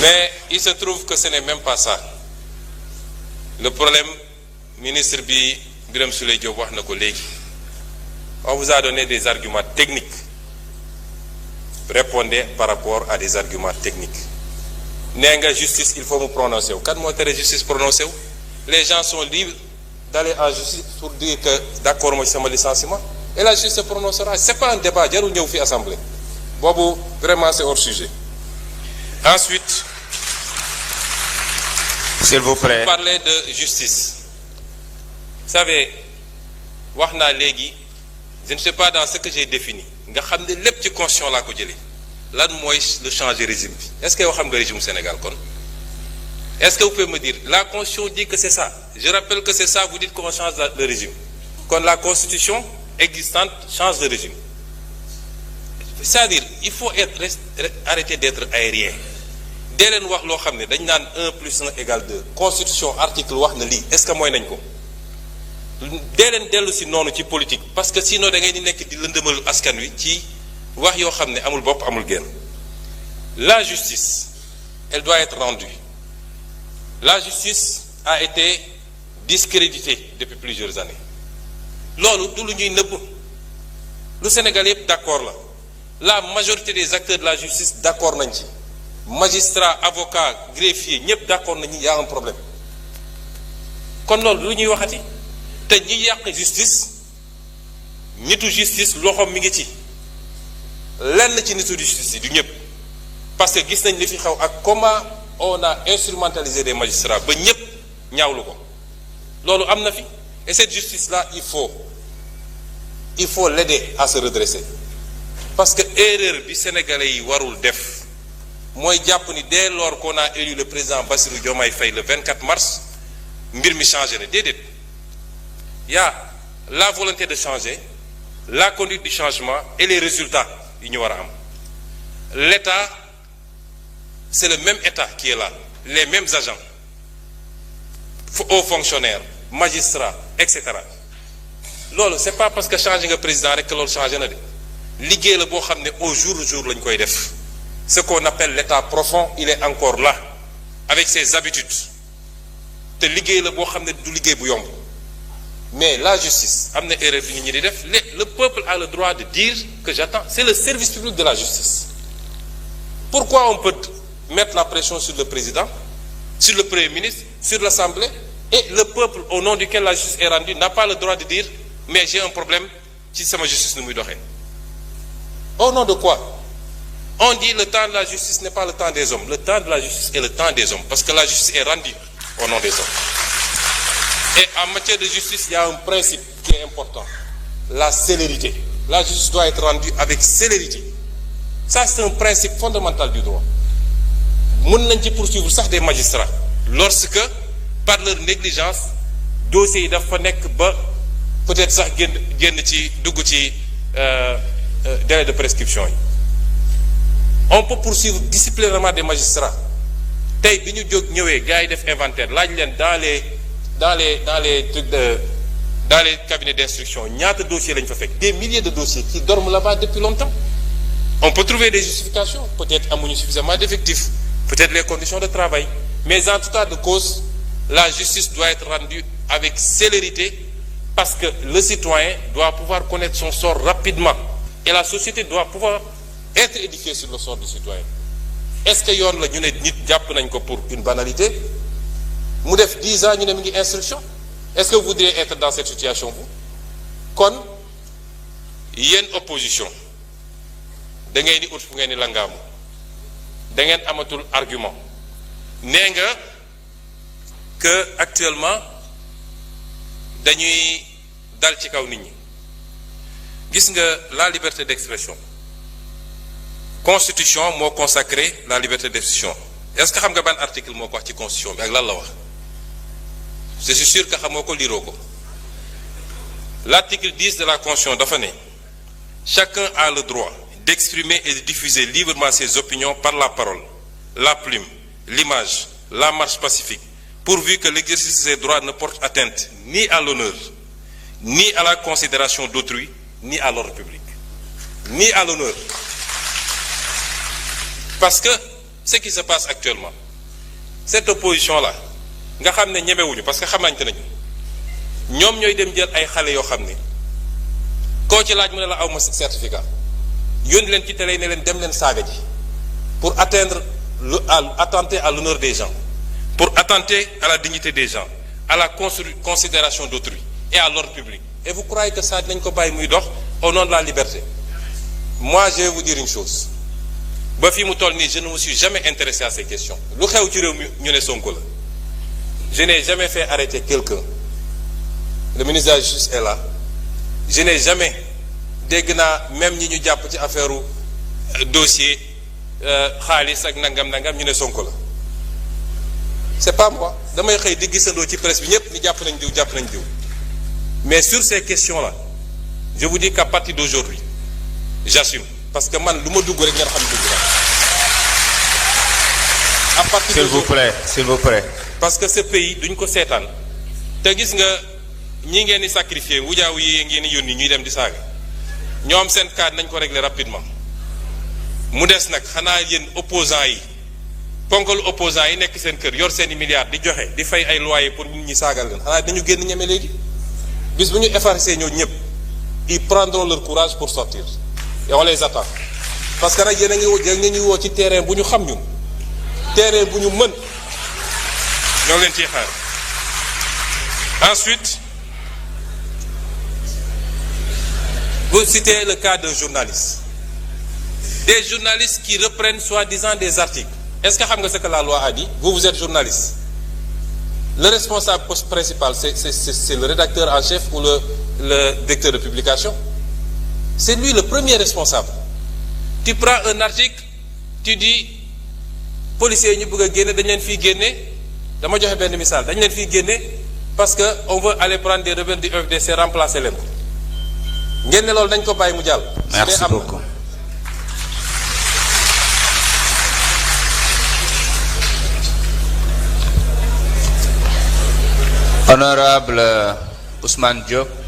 Mais il se trouve que ce n'est même pas ça. Le problème, ministre Birame Souleye Diop wax na ko léegi. On vous a donné des arguments techniques. Répondez par rapport à des arguments techniques. Nee nga justice, il faut me prononcer wu. Kan moo tere justice prononcé wu? Les gens sont libres d'aller en justice pour dire que d'accord moi ci sama licenciement. Et la justice se prononcera. C'est pas un débat, jarul ñëw fi assemblée. Boobu vraiment c'est hors sujet. Ensuite, s'il vous plaît. Parler de justice. Vous savez, wax naa léegi, je ne sais pas dans ce que j'ai défini. Nga xam ne lépp ci constitution laa ko jëlee. Lan mooy le changer régime bi. Est-ce que yow xam nga régime Sénégal kon? Est-ce que vous pouvez me dire, la constitution dit que c'est ça. Je rappelle que c'est ça, vous dites qu'on change le régime. Quand la constitution existante change de régime. C'est-à-dire, il faut arrêter d'être aérien. Dès leen wax loo xam ne dañ naan 1 plus 1 égale 2. Constitution article wax na lii. Est-ce que mooy nañ ko? Dee leen dellu si noonu ci politique parce que sinon da ngay di nekk di lëndëmal askan wi ci wax yoo xam ne amul bopp amul genn. La justice, elle doit être rendue. La justice a été discréditée depuis plusieurs années. Loolu du lu ñuy nëbb. Lu Sénégal yëpp d'accord la. La majorité des acteurs de la justice d'accord nañ ci. Magistrats, avocats, greffiers ñëpp d'accord nañu y a un problème. Kon loolu lu ñuy waxati. Te ñi yàq justice nitu justice loxoom mi ngi ci lenn ci nitu justice yi du ñëpp parce que gis nañ li fi xew ak comment on a instrumentalisé des magistrats ba ñëpp ñaawlu ko loolu am na fi et cette justice là il faut l'aider à se redresser parce que erreur bi sénégalais yi warul def mooy jàpp ni dès lors qu'on a élu le président Bassirou Diomaye Faye le 24 mars mbir mi changé na déedéet. Il y a la volonté de changer, la conduite du changement et les résultats yu ñu war a am. L'État, c'est le même État qui est là, les mêmes agents, hauts fonctionnaires, magistrats, etc. Loolu c'est pas parce que changé nga président rek que loolu changé na de liggéey la boo xam ne au jour le jour lañ koy def. Ce qu'on appelle l'État profond, il est encore là avec ses habitudes te liggéey la boo xam ne du liggéey bu yomb. Mais la justice, le peuple a le droit de dire que j'attends. C'est le service public de la justice. Pourquoi on peut mettre la pression sur le président, sur le Premier ministre, sur l'Assemblée, et le peuple au nom duquel la justice est rendue n'a pas le droit de dire mais j'ai un problème si c'est ma justice ne muy doxee. Au nom de quoi? On dit le temps de la justice n'est pas le temps des hommes. Le temps de la justice est le temps des hommes parce que la justice est rendue au nom des hommes. Et en matière de justice, il y a un principe qui est important, la célérité. La justice doit être rendue avec célérité. Ça, c'est un principe fondamental du droit. Mën nañ ci poursuivre sax des magistrats lorsque, par leur négligence, dossiers yi dafa nekk ba peut-être sax génn ci dugg ci délai de prescription yi. On peut poursuivre disciplinairement des magistrats. Tey bi ñu jóg ñëwee gars yi def inventaire laaj leen dans les trucs dans les cabinets d'instruction ñaata dossiers lañ fa fekk des milliers de dossiers qui dorment là-bas depuis longtemps. On peut trouver des justifications, peut-être amuñu suffisamment d'effectifs, peut-être les conditions de travail, mais en tout cas de cause, la justice doit être rendue avec célérité parce que le citoyen doit pouvoir connaître son sort rapidement et la société doit pouvoir être édifiée sur le sort du citoyen. Est-ce que yoon la ñu ne nit jàpp nañ ko pour une banalité mu def 10 ans ñu ne mi ngi instruction? Est-ce que vous voudriez être dans cette situation vous? Kon yéen opposition da ngay ni ut fu ngeen ni langaamu da ngeen amatul argument nee nga que actuellement dañuy dal ci kaw nit ñi. Gis nga la liberté d'expression constitution moo consacré la liberté d'expression. Est-ce que xam nga ban article moo ko wax ci constitution bi ak lan la wax? Je suis sûr que xamoo ko liroo ko. L'article 10 de la constitution dafa ne chacun a le droit d'exprimer et de diffuser librement ses opinions par la parole, la plume, l'image, la marche pacifique, pourvu que l'exercice de ces droits ne porte atteinte ni à l'honneur, ni à la considération d'autrui, ni à l'ordre public. Ni à l'honneur. Parce que ce qui se passe actuellement cette opposition là nga xam ne ñemewuñu parce que xamante nañu ñoom ñooy dem jël ay xale yoo xam ne koo ci laaj mu ne la aw ma certificat yónni leen ci télé ne leen dem leen saaga ji pour attenter à l'honneur des gens, pour attenter à la dignité des gens, à la considération d'autrui et à l'ordre public. Et vous croyez que ça n'est pas au nom de la liberté? Moi, je vais vous dire une chose. Je ne me suis jamais intéressé à ces questions. Je n'ai jamais fait arrêter quelqu'un. Le ministre de la Justice est là. Je n'ai jamais dégg naa même ñi ñu jàpp ci affaire dossier xaalis ak nangam ñu ne Sonko la c'est pas moi damay xëy di gisandoo ci presse bi ñëpp ni jàpp nañ diw mais sur ces questions là je vous dis qu'à partir d'aujourd'hui j'assume parce que man lu ma dugg rek ngeen xam dugg la à partir s'il vous plaît parce que ce pays duñ ko seetaan te gis nga ñi ngeen di sacrifier wujaaw yi ngeen di yónni ñuy dem di saaga ñoom seen cas nañ ko régler rapidement mu des nag xanaa yéen opposants yi ponkalu opposants yi nekk seen kër yor seen i milliards di joxe di fay ay loyers pour nit ñi saagal leen xanaa dañu génn ñeme léegi bis bu ñu effacer ñoo ñëpp ils prendront leur courage pour sortir et on les attend parce que nag yéen a ngi woo ci terrain bu ñu xam ñun terrain bu ñu mën ñoo leen ciy xaar. Ensuite, vous citez le cas d'un journaliste. Des journalistes qui reprennent soi-disant des articles. Est-ce que vous savez ce que la loi a dit? Vous êtes journaliste. Le responsable principal, c'est le rédacteur en chef ou le directeur de publication. C'est lui le premier responsable. Tu prends un article, tu dis, policiers ñu bëgg a génne dañ leen fiy génne dama joxe benn misaal dañ leen fiy génne parce que on veut aller prendre des rebelles du FDC remplacer leen ko ngeen ne loolu dañ ko bàyyi mu jàll. Merci beaucoup. Honorable Ousmane Diop.